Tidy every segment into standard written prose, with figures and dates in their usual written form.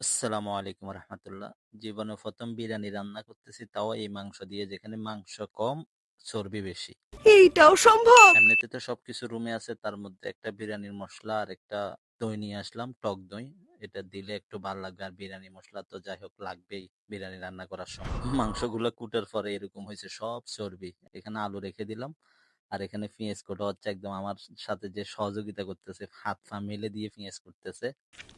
আসসালামু আলাইকুম রহমতুল্লাহ। জীবনে প্রথম বিরিয়ানি রান্না করতেছি, তাও এই মাংস দিয়ে, যেখানে মাংস কম চর্বি বেশি। এইটাও সম্ভব? এমনিতে তো সবকিছু রুমে আছে, তার মধ্যে একটা বিরিয়ানির মশলা আর একটা দই নিয়ে আসলাম, টক দই। এটা দিলে একটু ভালো লাগবে, আর বিরিয়ানি মশলা তো যাই হোক লাগবেই বিরিয়ানি রান্না করার সময়। মাংসগুলো কুটার পরে এরকম হয়েছে, সব চর্বি। এখানে আলু রেখে দিলাম, আর এখানে পেঁয়াজ কোটা হচ্ছে। একদম আমার সাথে যে সহযোগিতা করতেছে, হাত পা মেলে দিয়ে পেঁয়াজ করতেছে।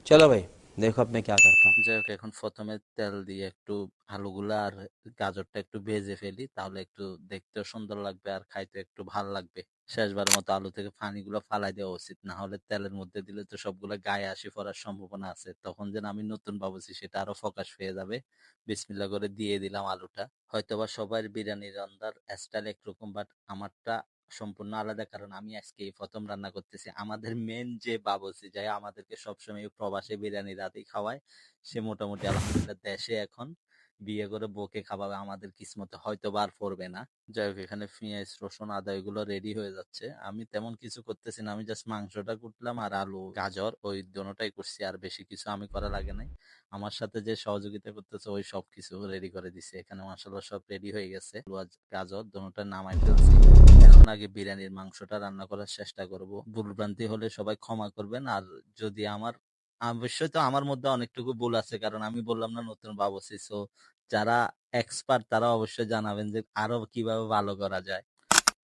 चलो भाई देखो अब मैं क्या करता हूँ। যাই হোক, এখন প্রথমে তেল দিয়ে একটু আলুগুলা আর গাজরটা একটু ভেজে ফেলি, তাহলে একটু দেখতেও সুন্দর লাগবে আর খাইতে একটু ভালো লাগবে। শেষবার মতো আলু থেকে পানিগুলো ফালাই দেওয়া উচিত, না হলে তেলের মধ্যে দিলে তো সবগুলো গায়ে আসি পড়ার সম্ভাবনা আছে, তখন যেন আমি নতুন ভাবছি সেটা আরো ফোকাস হয়ে যাবে। বিসমিল্লাহ করে দিয়ে দিলাম আলুটা। হয়তোবা সবার বিরিয়ানি রান্নার স্টাইল একরকম, বাট আমারটা সম্পূর্ণ আলাদা, কারণ আমি আজকে এই প্রথম রান্না করতেছি। আমাদের মেন যে বাবুর্চি, যাই আমাদেরকে সবসময় প্রবাসে বিরিয়ানি রাতেই খাওয়ায়, সে মোটামুটি আলহামদুলিল্লাহ দেশে এখন বিয়ে করে বউকে খাওয়াবে, আমাদের কিসমতে হয়তো বার পড়বে না। যাই হোক, এখানে পেঁয়াজ রসুন আদা এগুলো রেডি হয়ে যাচ্ছে। আমি তেমন কিছু করতেছি না, আমি জাস্ট মাংসটা কুটলাম আর আলু গাজর ওই দোনোটাই করছি, আর বেশি কিছু আমি করা লাগে নাই। আমার সাথে যে সহযোগিতা করতেছে ওই সব কিছু রেডি করে দিছে। এখানে মাশাআল্লাহ সব রেডি হয়ে গেছে, আলু আর গাজর দোনোটা নামাই ফেলছি। এখন আগে বিরিয়ানির মাংসটা রান্না করার চেষ্টা করব। ভুলভ্রান্তি হলে সবাই ক্ষমা করবেন, আর যদি অবশ্যই তো আমার মধ্যে অনেকটুকু ভুল আছে, কারণ আমি বললাম না নতুন বাবুর্চি। সো যারা এক্সপার্ট তারা অবশ্যই জানাবেন যে আরো কিভাবে ভালো করা যায়।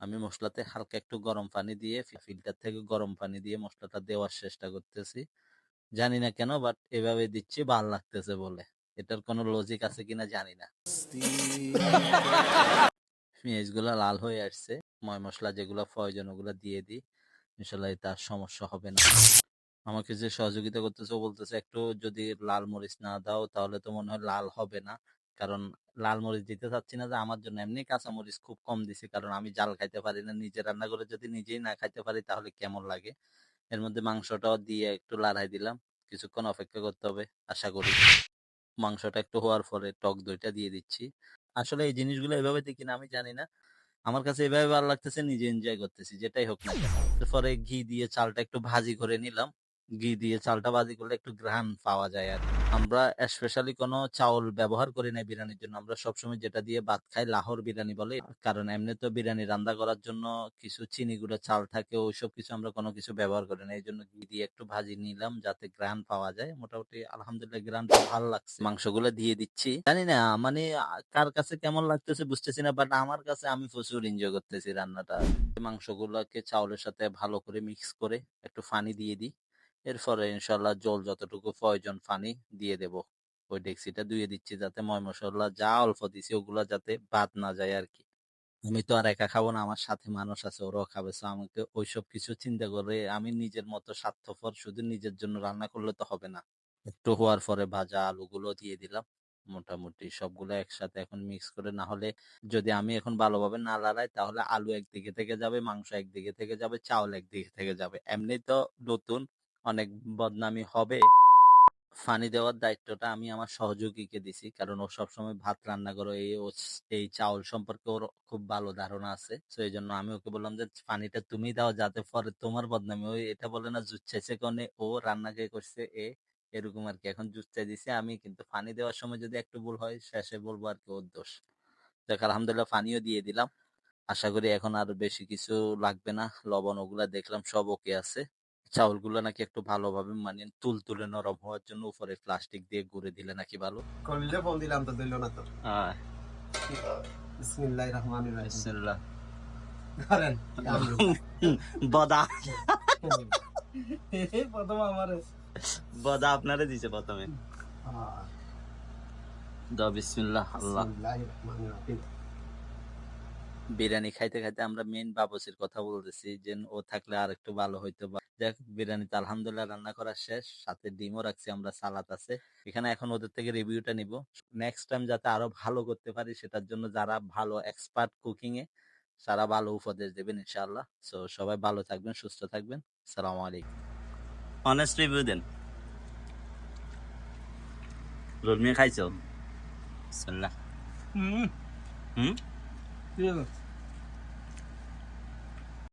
আমি মশলাতে হালকা একটু গরম পানি দিয়ে, ফিল্টার থেকে গরম পানি দিয়ে মশলাটা দেওয়ার চেষ্টা করতেছি। জানি না কেন, বাট এভাবে দিচ্ছি ভাল লাগতেছে বলে। এটার কোনো লজিক আছে কিনা জানি না। পেঁয়াজ গুলা লাল হয়ে আসছে, ময় মশলা যেগুলো প্রয়োজন ওগুলা দিয়ে দিই। ইনশাল্লাহ এতে আর সমস্যা হবে না। আমাকে যে সহযোগিতা করতেছে ও বলতেছে একটু যদি লাল মরিচ না দাও তাহলে তো মনে হয় লাল হবে না, কারণ লাল মরিচ দিতে চাচ্ছি না যে আমার জন্য। এমনি কাঁচা মরিচ খুব কম দিছি, কারণ আমি জাল খাইতে পারি না। নিজে রান্না করে যদি নিজেই না খাইতে পারি তাহলে কেমন লাগে। এর মধ্যে মাংসটাও দিয়ে একটু লাড়াই দিলাম। কিছুক্ষণ অপেক্ষা করতে হবে আশা করি। মাংসটা একটু হওয়ার পরে টক দইটা দিয়ে দিচ্ছি। আসলে এই জিনিসগুলো এভাবে দেখি না, আমি জানি না। আমার কাছে এভাবে ভালো লাগতেছে, নিজে এনজয় করতেছি, যেটাই হোক না কেন। এরপরে ঘি দিয়ে চালটা একটু ভাজি করে নিলাম। ঘি দিয়ে চালটা ভাজি করলে একটু ঘ্রাণ পাওয়া যায় আর কি। আমরা স্পেশালি কোনো চাউল ব্যবহার করি না বিরিয়ানির জন্য, আমরা সবসময় যেটা দিয়ে ভাত খাই লাহোর বিরিয়ানি বলে। কারণ এমনি তো বিরিয়ানি রান্না করার জন্য কিছু চিনি গুঁড়া চাল থাকে, ওইসব কিছু আমরা কোনো কিছু ব্যবহার করি না। এই জন্য ঘি দিয়ে একটু ভাজি নিলাম যাতে ঘ্রাণ পাওয়া যায়। মোটামুটি আলহামদুলিল্লাহ ঘ্রাণটা ভালো লাগছে। মাংসগুলো দিয়ে দিচ্ছি। জানি না মানে কার কাছে কেমন লাগতেছে বুঝতেছি না, বাট আমার কাছে আমি প্রচুর এনজয় করতেছি রান্নাটা। মাংসগুলোকে চাউলের সাথে ভালো করে মিক্স করে একটু পানি দিয়ে দিই। এরপরে ইনশাল্লাহ জল যতটুকু প্রয়োজন পানি দিয়ে দেব। ওই ডেক্সিটা ধুয়ে দিচ্ছি যাতে ময় মশলা যা অল্প দিছি ওগুলা যাতে বাদ না যায় আর কি। আমি তো আর একা খাবো না, আমার সাথে মানুষ আছে, ওরাও খাবে। সো আমাকে ওইসব কিছু চিন্তা করে আমি নিজের মতো স্বার্থপর শুধু নিজের জন্য রান্না করলে তো হবে না। একটু হওয়ার পরে ভাজা আলুগুলো দিয়ে দিলাম। মোটামুটি সবগুলো একসাথে এখন মিক্স করে, না হলে যদি আমি এখন ভালোভাবে না লাড়াই তাহলে আলু একদিকে থেকে যাবে, মাংস একদিকে থেকে যাবে, চাউল একদিকে থেকে যাবে। এমনি তো নতুন, অনেক বদনামি হবে। পানি দেওয়ার দায়িত্বটা আমি আমার সহযোগীকে দিছি, কারণ ও সবসময় ভাত রান্না করে। এই চাউল সম্পর্কে ওর খুব ভালো ধারণা আছে। তো এই জন্য আমি ওকে বললাম যে পানিটা তুমি দাও যাতে পরে তোমার বদনামি। ওই এটা বলে না জুত চাইছে কনে, ও রান্না কে করছে এরকম আর কি। এখন জুত চাই দিছে আমি, কিন্তু পানি দেওয়ার সময় যদি একটু ভুল হয় শেষে বলবো আর কি ওর দোষ। দেখ আলহামদুলিল্লাহ পানিও দিয়ে দিলাম। আশা করি এখন আর বেশি কিছু লাগবে না। লবণ ওগুলা দেখলাম সব ওকে আছে। চাউলগুলো নাকি একটু ভালোভাবে মানে তুলতুলে নরম হওয়ার জন্য উপরে প্লাস্টিক দিয়ে গুঁড়ে দিলে নাকি ভালো। করলে ফোন দিলাম তো দিল না তো। হ্যাঁ, বিসমিল্লাহির রহমানির রহিম। বিসমিল্লাহ। করেন বদা এই প্রথম আমার বদা আপনারে দিছে প্রথমে। দাও বিসমিল্লাহ। আল্লাহ। বিসমিল্লাহির রহমানির রহিম। বিরিয়ানি খাইতে খাইতে আমরা মেন বাবুসির কথা বলতেছি, যে ও থাকলে আর একটু ভালো হইতো। দেখ বিরিয়ানি তো আলহামদুলিল্লাহ রান্না করা শেষ, সাথে ডিমও রাখছি আমরা, সালাদ আছে এখানে। এখন ওদের থেকে রিভিউটা নিব, নেক্সট টাইম যাতে আরো ভালো করতে পারি সেটার জন্য যারা ভালো এক্সপার্ট কুকিং এ তারা ভালো উপদেশ দেবেন ইনশাআল্লাহ। সো সবাই ভালো থাকবেন, সুস্থ থাকবেন। আসসালামু আলাইকুম। অনেস্ট রিভিউ দেন। রোল মিয়া খাইছো? বিসমিল্লাহ। হুম হুম।